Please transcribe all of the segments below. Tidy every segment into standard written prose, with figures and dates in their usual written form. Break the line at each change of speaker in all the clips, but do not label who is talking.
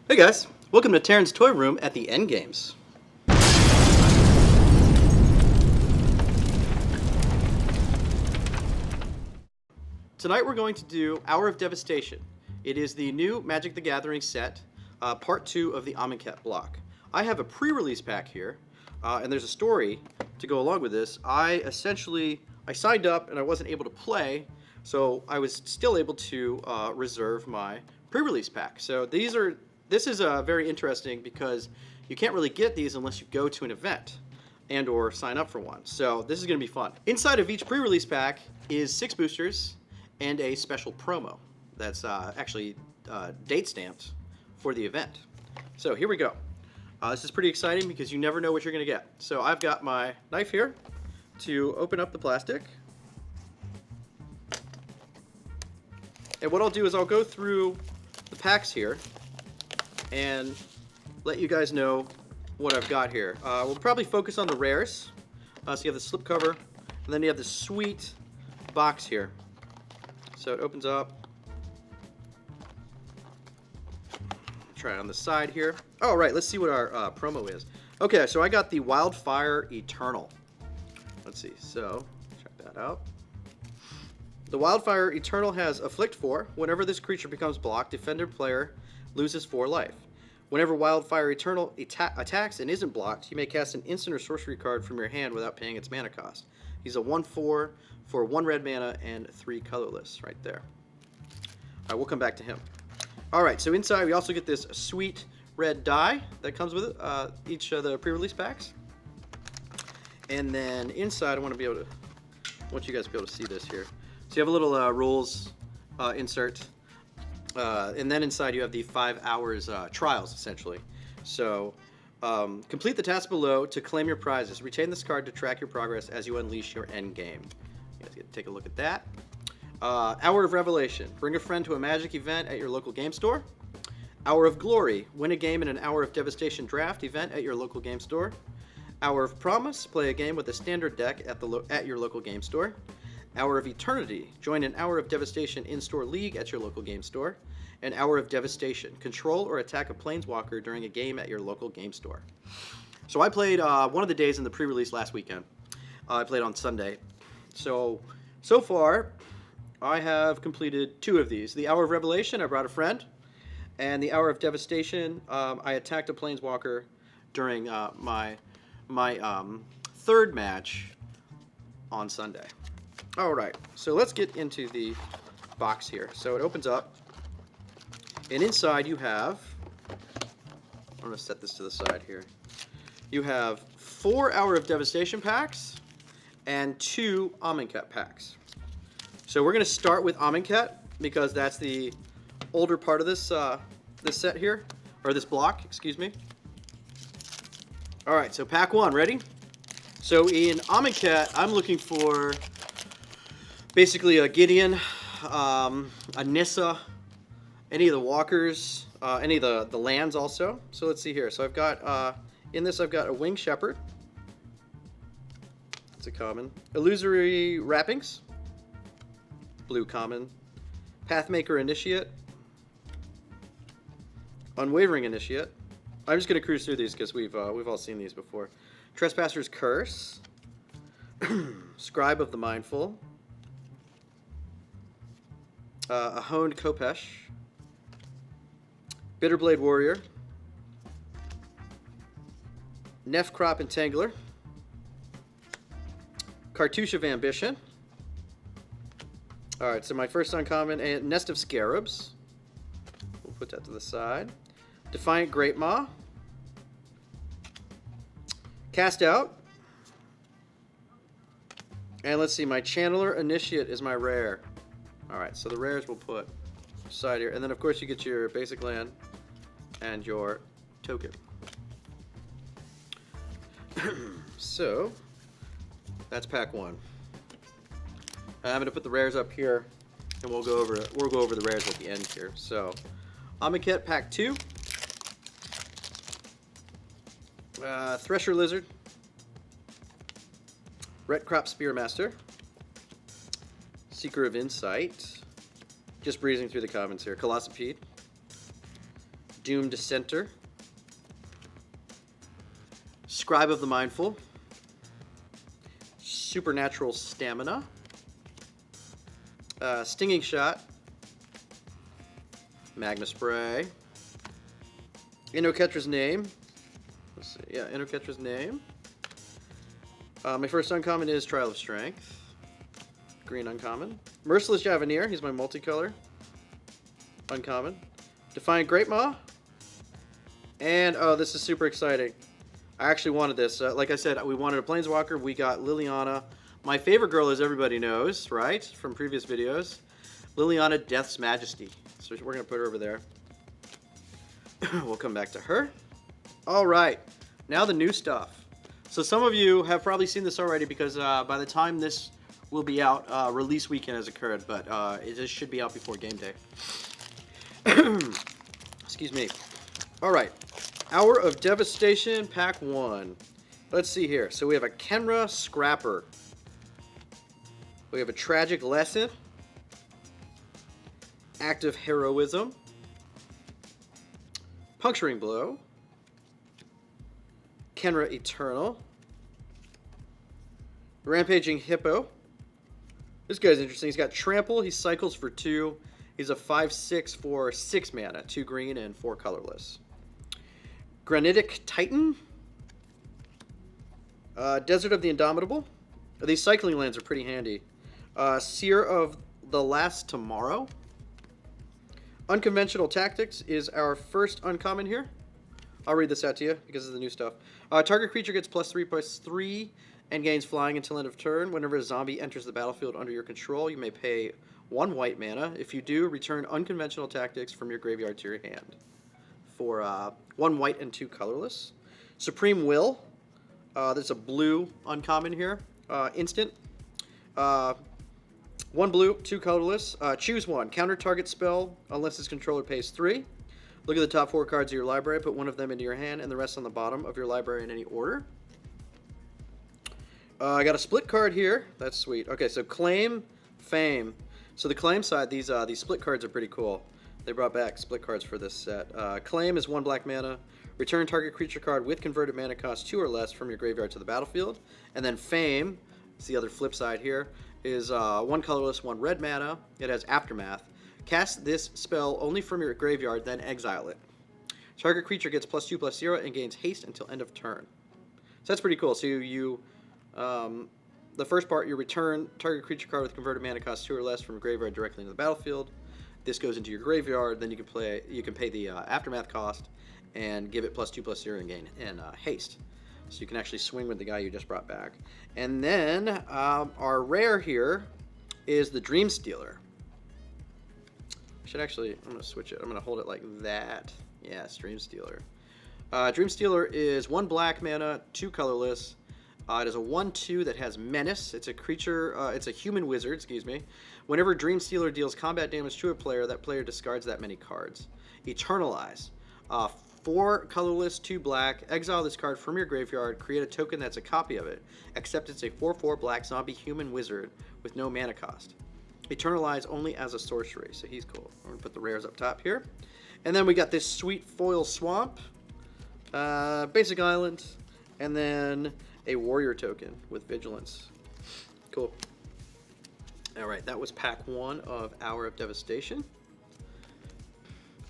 Hey guys, welcome to Terran's Toy Room at the Endgames. Tonight we're going to do Hour of Devastation. It is the new Magic the Gathering set, part 2 of the Amonkhet block. I have a pre-release pack here, and there's a story to go along with this. I signed up and I wasn't able to play, so I was still able to reserve my pre-release pack. So this is very interesting because you can't really get these unless you go to an event and or sign up for one. So this is going to be fun. Inside of each pre-release pack is 6 boosters and a special promo that's actually date stamped for the event. So here we go. This is pretty exciting because you never know what you're going to get. So I've got my knife here to open up the plastic. And what I'll do is I'll go through the packs here and let you guys know what I've got here. We'll probably focus on the rares. So you have the slipcover, and then you have the sweet box here. So it opens up. Try it on the side here. All right, let's see what our promo is. Okay, so I got the Wildfire Eternal. Let's see, so check that out. The Wildfire Eternal has Afflict 4. Whenever this creature becomes blocked, defender player loses 4 life. Whenever Wildfire Eternal attacks and isn't blocked, you may cast an instant or sorcery card from your hand without paying its mana cost. He's a 1/4 for 1 red mana and 3 colorless right there. All right, we'll come back to him. All right, so inside we also get this sweet red die that comes with it, each of the pre-release packs. And then inside, I want you guys to be able to see this here. So you have a little rules insert. And then inside you have the 5 hours trials, essentially. So complete the task below to claim your prizes. Retain this card to track your progress as you unleash your end game. You guys get to take a look at that. Hour of Revelation. Bring a friend to a Magic event at your local game store. Hour of Glory. Win a game in an Hour of Devastation draft event at your local game store. Hour of Promise. Play a game with a standard deck at your local game store. Hour of Eternity. Join an Hour of Devastation in-store league at your local game store. And Hour of Devastation. Control or attack a planeswalker during a game at your local game store. So I played one of the days in the pre-release last weekend. I played on Sunday. So far, I have completed 2 of these. The Hour of Revelation, I brought a friend. And the Hour of Devastation, I attacked a planeswalker during my 3rd match on Sunday. All right, so let's get into the box here. So it opens up, and inside you have, I'm going to set this to the side here. You have 4 Hour of Devastation packs and 2 Amonkhet packs. So we're going to start with Amonkhet because that's the older part of this this set here, or this block, excuse me. All right, so pack 1, ready? So in Amonkhet, I'm looking for basically a Gideon, a Nissa, any of the walkers, any of the lands also. So let's see here. So I've got, in this I've got a Winged Shepherd. It's a common. Illusory Wrappings. Blue common. Pathmaker Initiate. Unwavering Initiate. I'm just going to cruise through these because we've all seen these before. Trespasser's Curse. Scribe of the Mindful. A Honed Kopesh, Bitterblade Warrior, Nefcrop Entangler, Cartouche of Ambition. Alright, so my first uncommon, and Nest of Scarabs. We'll put that to the side. Defiant Great Maw. Cast Out. And let's see, my Channeler Initiate is my rare. Alright, so the rares we'll put aside here. And then, of course, you get your basic land and your token. So, that's pack 1. I'm going to put the rares up here, and we'll go over the rares at the end here. So, Amonkhet pack 2. Thresher Lizard. Retcrop Spearmaster. Seeker of Insight. Just breezing through the comments here. Colossopede. Doom Dissenter, Scribe of the Mindful, Supernatural Stamina, Stinging Shot, Magma Spray, Innoketra's Name. Let's see, yeah, Innoketra's Name. My first uncommon is Trial of Strength. Green uncommon. Merciless Javenier, he's my multicolor. Uncommon. Defiant Great Maw. And, oh, this is super exciting. I actually wanted this. Like I said, we wanted a Planeswalker. We got Liliana. My favorite girl, as everybody knows, right? From previous videos. Liliana Death's Majesty. So we're going to put her over there. We'll come back to her. All right. Now the new stuff. So some of you have probably seen this already because by the time this will be out, release weekend has occurred. But it just should be out before game day. Excuse me. All right. Hour of Devastation, Pack 1. Let's see here. So we have a Kenra Scrapper. We have a Tragic Lesson. Act of Heroism. Puncturing Blow. Kenra Eternal. Rampaging Hippo. This guy's interesting. He's got Trample. He cycles for 2. He's a 5/6 for 6 mana. 2 green and 4 colorless. Granitic Titan. Desert of the Indomitable. These cycling lands are pretty handy. Seer of the Last Tomorrow. Unconventional Tactics is our first uncommon here. I'll read this out to you because of the new stuff. Target creature gets +3/+3 and gains flying until end of turn. Whenever a zombie enters the battlefield under your control, you may pay 1 white mana. If you do, return Unconventional Tactics from your graveyard to your hand for 1 white and 2 colorless. Supreme Will. There's a blue uncommon here. Instant. 1 blue, 2 colorless. Choose 1. Counter target spell unless its controller pays 3. Look at the top 4 cards of your library. Put 1 of them into your hand and the rest on the bottom of your library in any order. I got a split card here. That's sweet. Okay, so Claim, Fame. So the Claim side, these split cards are pretty cool. They brought back split cards for this set. Claim is 1 black mana. Return target creature card with converted mana cost 2 or less from your graveyard to the battlefield. And then Fame, it's the other flip side here, is 1 colorless, 1 red mana. It has Aftermath. Cast this spell only from your graveyard, then exile it. Target creature gets +2/+0 and gains haste until end of turn. So that's pretty cool. So the first part, you return target creature card with converted mana cost 2 or less from your graveyard directly into the battlefield. This goes into your graveyard. Then you can pay the Aftermath cost and give it +2/+0 and gain haste. So you can actually swing with the guy you just brought back. And then our rare here is the Dream Stealer. I'm going to switch it. I'm going to hold it like that. Yes, Dream Stealer. Dream Stealer is 1 black mana, 2 colorless. It is a 1/2 that has Menace. It's a creature, it's a human wizard, excuse me. Whenever Dream Stealer deals combat damage to a player, that player discards that many cards. Eternalize. 4 colorless, 2 black. Exile this card from your graveyard. Create a token that's a copy of it. Except it's a 4/4 black zombie human wizard with no mana cost. Eternalize only as a sorcery, so he's cool. I'm going to put the rares up top here. And then we got this sweet Foil Swamp. Basic Island. And then a warrior token with vigilance. Cool. Alright, that was pack 1 of Hour of Devastation.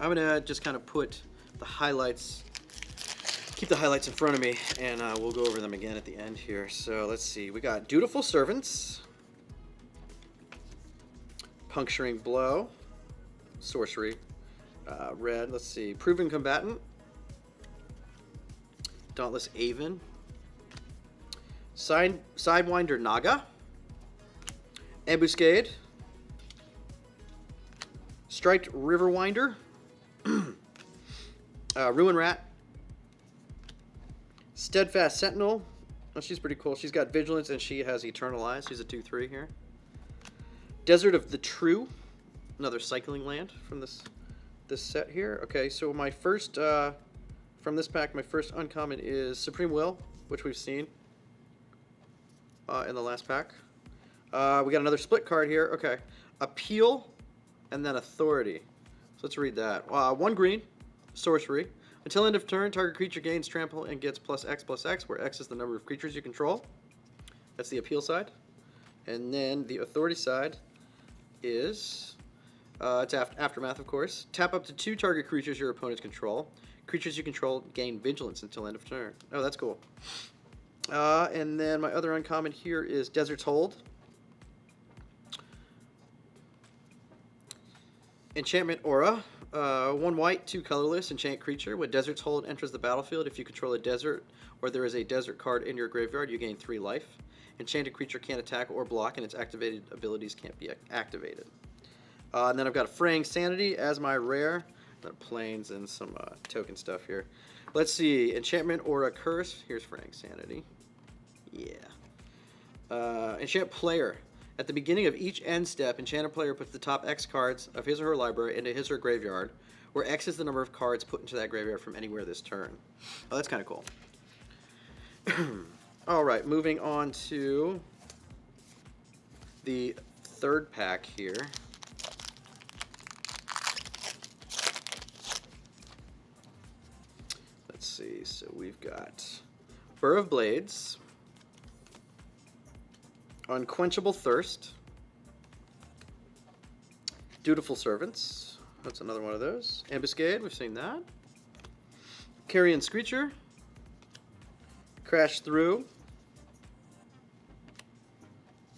I'm going to just kind of put the highlights, keep the highlights in front of me, and we'll go over them again at the end here. So let's see. We got Dutiful Servants, Puncturing Blow, Sorcery, red. Let's see. Proven Combatant, Dauntless Aven, Sidewinder Naga, Ambuscade, Striped Riverwinder, Ruin Rat, Steadfast Sentinel. Oh, she's pretty cool. She's got Vigilance and she has Eternalize. She's a 2/3 here. Desert of the True, another cycling land from this set here. Okay, so my first from this pack, my first uncommon is Supreme Will, which we've seen in the last pack. We got another split card here. Okay, Appeal and then Authority. So let's read that. 1 green, sorcery. Until end of turn, target creature gains trample and gets +X/+X, where X is the number of creatures you control. That's the appeal side. And then the authority side is, it's Aftermath, of course. Tap up to 2 target creatures your opponents control. Creatures you control gain vigilance until end of turn. Oh, that's cool. And then my other uncommon here is Desert's Hold. Enchantment Aura. 1 white, 2 colorless, enchant creature. When Desert's Hold enters the battlefield, if you control a desert or there is a desert card in your graveyard, you gain 3 life. Enchanted creature can't attack or block, and its activated abilities can't be activated. And then I've got a Fraying Sanity as my rare. Got planes and some token stuff here. Let's see. Enchantment Aura Curse. Here's Fraying Sanity. Yeah. Enchant Player. At the beginning of each end step, Enchanted Player puts the top X cards of his or her library into his or her graveyard, where X is the number of cards put into that graveyard from anywhere this turn. Oh, that's kind of cool. All right, moving on to the third pack here. Let's see. So we've got Burr of Blades, Unquenchable Thirst, Dutiful Servants. That's another one of those. Ambuscade, we've seen that. Carrion Screecher, Crash Through,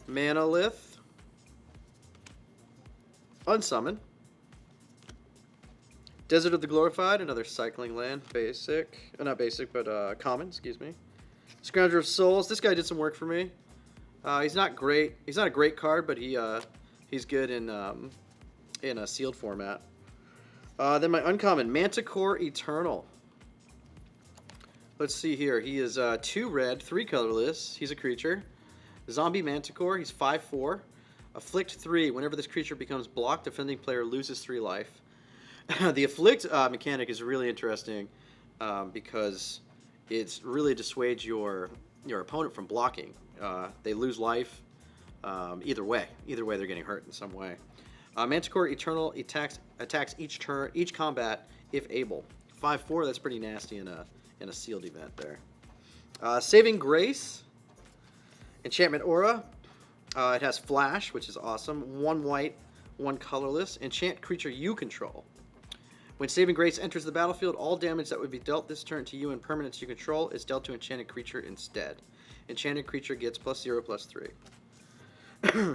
Manalith, Unsummon, Desert of the Glorified, another cycling land, basic, not basic, but common, excuse me. Scrounger of Souls, this guy did some work for me. He's not great. He's not a great card, but he's good in a sealed format. Then my uncommon, Manticore Eternal. Let's see here. He is 2 red, 3 colorless. He's a creature. Zombie Manticore. He's 5/4. Afflict 3. Whenever this creature becomes blocked, defending player loses 3 life. The Afflict mechanic is really interesting because it really dissuades your opponent from blocking. They lose life either way. Either way, they're getting hurt in some way. Manticore Eternal attacks each combat if able. 5/4. That's pretty nasty in a sealed event there. Saving Grace, Enchantment Aura. It has Flash, which is awesome. 1 white, 1 colorless. Enchant creature you control. When Saving Grace enters the battlefield, all damage that would be dealt this turn to you and permanents you control is dealt to enchanted creature instead. Enchanted creature gets +0/+3.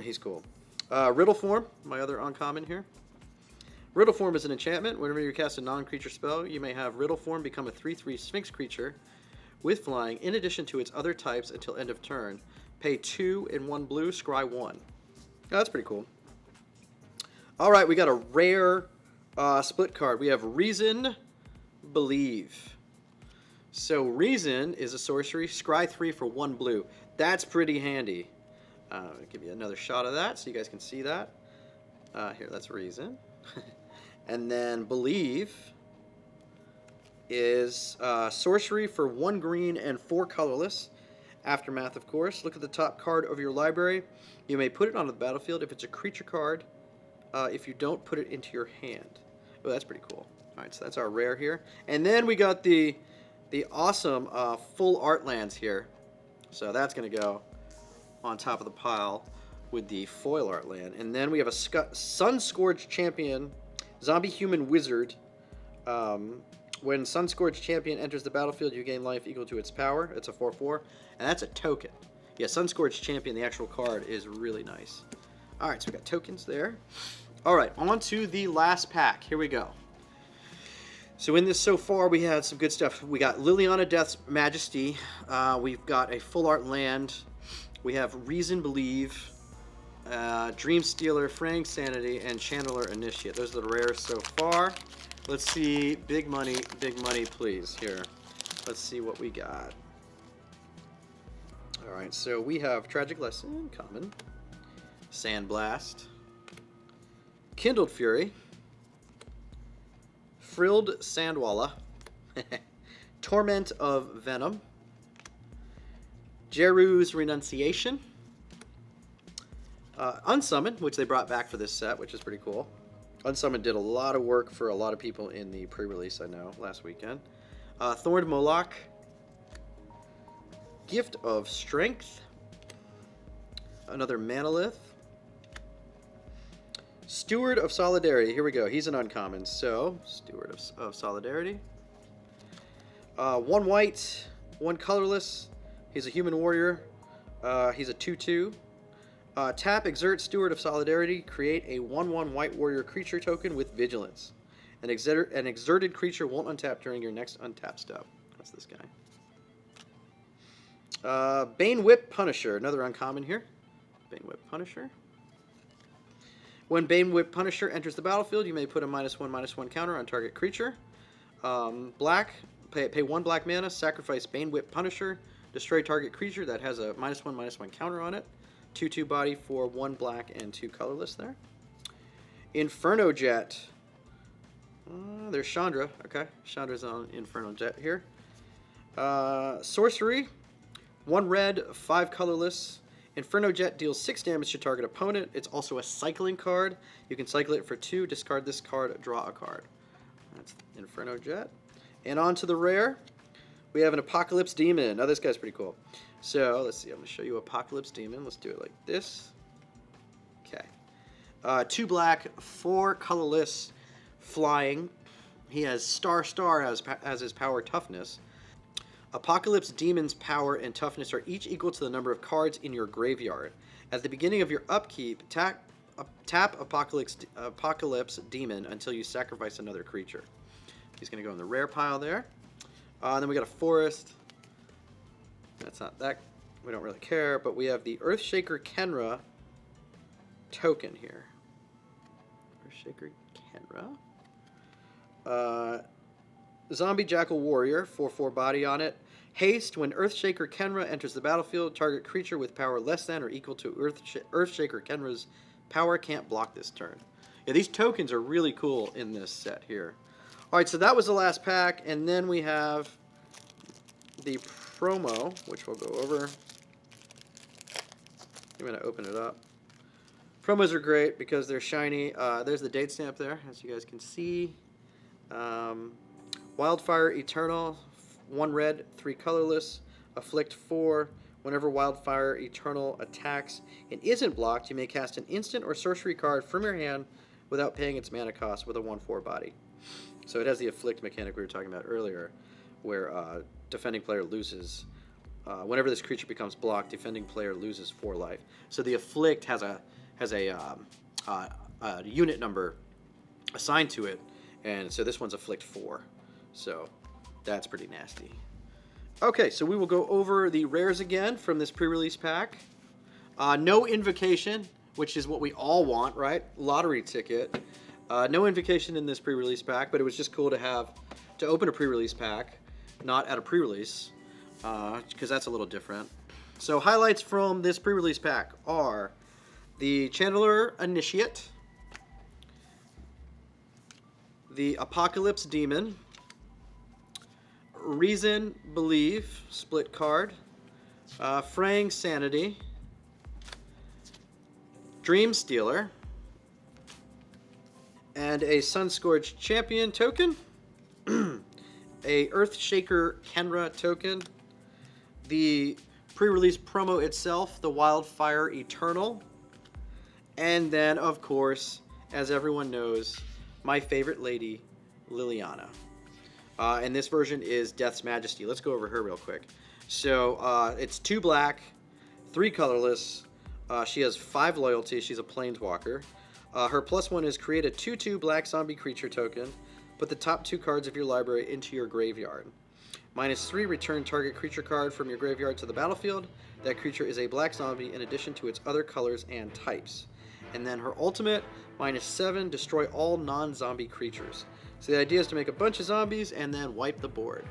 He's cool. Riddle Form, my other uncommon here. Riddle Form is an enchantment. Whenever you cast a non-creature spell, you may have Riddle Form become a 3/3 Sphinx creature with flying, in addition to its other types until end of turn. Pay 2 and 1 blue, scry 1. Oh, that's pretty cool. All right, we got a rare split card. We have Reason, Believe. So Reason is a sorcery, scry 3 for 1 blue. That's pretty handy. I'll give you another shot of that so you guys can see that. Here, that's Reason. And then Believe is sorcery for 1 green and 4 colorless. Aftermath, of course. Look at the top card of your library. You may put it onto the battlefield if it's a creature card. If you don't, put it into your hand. Oh, that's pretty cool. All right, so that's our rare here. And then we got the awesome full art lands here. So that's going to go on top of the pile with the foil art land. And then we have a Sunscourge Champion, Zombie Human Wizard. When Sunscourge Champion enters the battlefield, you gain life equal to its power. It's a 4/4, and that's a token. Yeah, Sunscourge Champion, the actual card, is really nice. All right, so we got tokens there. All right, on to the last pack. Here we go. So in this so far, we had some good stuff. We got Liliana Death's Majesty. We've got a full art land. We have Reason Believe, Dream Stealer, Fraying Sanity, and Channeler Initiate. Those are the rares so far. Let's see. Big money, please. Here. Let's see what we got. All right, so we have Tragic Lesson, common. Sandblast. Kindled Fury. Frilled Sandwalla. Torment of Venom. Jeru's Renunciation. Unsummon, which they brought back for this set, which is pretty cool. Unsummon did a lot of work for a lot of people in the pre-release, I know, last weekend. Thorned Moloch. Gift of Strength. Another Manolith. Steward of Solidarity. Here we go. He's an uncommon. So, Steward of Solidarity. 1 white, 1 colorless. He's a human warrior. He's a 2/2. Tap, exert, Steward of Solidarity. Create a 1/1 white warrior creature token with vigilance. An exerted creature won't untap during your next untap step. That's this guy. Bane Whip Punisher. Another uncommon here. Bane Whip Punisher. When Bane Whip Punisher enters the battlefield, you may put a -1/-1 counter on target creature. Black. Pay 1 black mana. Sacrifice Bane Whip Punisher. Destroy target creature that has a -1/-1 counter on it. 2/2 body for 1 black and 2 colorless there. Inferno Jet. There's Chandra. Okay, Chandra's on Inferno Jet here. Sorcery. 1 red, 5 colorless. Inferno Jet deals 6 damage to target opponent. It's also a cycling card. You can cycle it for 2, discard this card, draw a card. That's Inferno Jet. And on to the rare. We have an Apocalypse Demon. Now this guy's pretty cool. So, let's see. I'm going to show you Apocalypse Demon. Let's do it like this. Okay. 2 black, 4 colorless, flying. He has Star as his power toughness. Apocalypse Demon's power and toughness are each equal to the number of cards in your graveyard. At the beginning of your upkeep, tap Apocalypse Demon until you sacrifice another creature. He's going to go in the rare pile there. Then we got a Forest. That's not that. We don't really care, but we have the Earthshaker Kenra token here. Earthshaker Kenra. Zombie Jackal Warrior, 4/4 body on it. Haste, when Earthshaker Kenra enters the battlefield, target creature with power less than or equal to Earthshaker Kenra's power can't block this turn. Yeah, these tokens are really cool in this set here. Alright, so that was the last pack, and then we have the promo, which we'll go over. I'm going to open it up. Promos are great because they're shiny. There's the date stamp there, as you guys can see. Wildfire Eternal, 1 red, 3 colorless, afflict 4. Whenever Wildfire Eternal attacks and isn't blocked, you may cast an instant or sorcery card from your hand without paying its mana cost with a 1/4 body. So it has the afflict mechanic we were talking about earlier, where defending player loses. Whenever this creature becomes blocked, defending player loses 4 life. So the afflict has a unit number assigned to it, and so this one's afflict 4. So that's pretty nasty. Okay, so we will go over the rares again from this pre-release pack. No Invocation, which is what we all want, right? Lottery ticket. No Invocation in this pre-release pack, but it was just cool to open a pre-release pack, not at a pre-release, because that's a little different. So highlights from this pre-release pack are the Channeler Initiate, the Apocalypse Demon, Reason, Believe, split card, Fraying Sanity, Dream Stealer, and a Sunscourged Champion token, a Earthshaker Kenra token, the pre-release promo itself, the Wildfire Eternal, and then, of course, as everyone knows, my favorite lady, Liliana. And this version is Death's Majesty. Let's go over her real quick. So it's 2 black, 3 colorless. She has 5 loyalty. She's a planeswalker. Her +1 is create a 2/2 black zombie creature token. Put the top 2 cards of your library into your graveyard. -3, return target creature card from your graveyard to the battlefield. That creature is a black zombie in addition to its other colors and types. And then her ultimate, -7, destroy all non-zombie creatures. So the idea is to make a bunch of zombies and then wipe the board.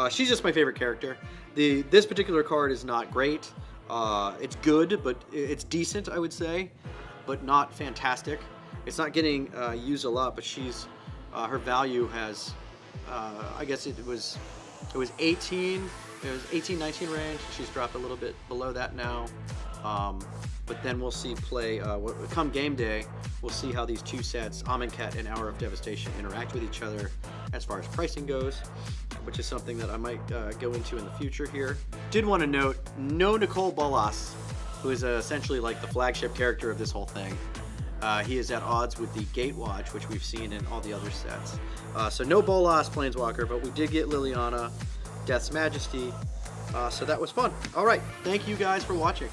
She's just my favorite character. This particular card is not great. It's good, but it's decent, I would say, but not fantastic. It's not getting used a lot, but she's her value has, I guess it was 18. It was 18-19 range. She's dropped a little bit below that now. but then we'll see play, come game day, we'll see how these two sets, Amonkhet and Hour of Devastation, interact with each other as far as pricing goes, which is something that I might go into in the future here. Did want to note, no Nicole Bolas, who is essentially like the flagship character of this whole thing. He is at odds with the Gatewatch, which we've seen in all the other sets. So no Bolas Planeswalker, but we did get Liliana, Death's Majesty, so that was fun. All right, thank you guys for watching.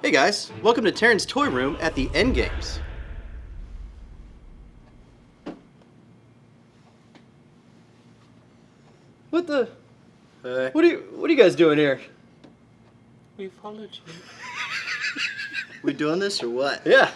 Hey guys, welcome to Terran's Toy Room at the Endgames. What the? What are you guys doing here?
We followed you.
We doing this or what?
Yeah.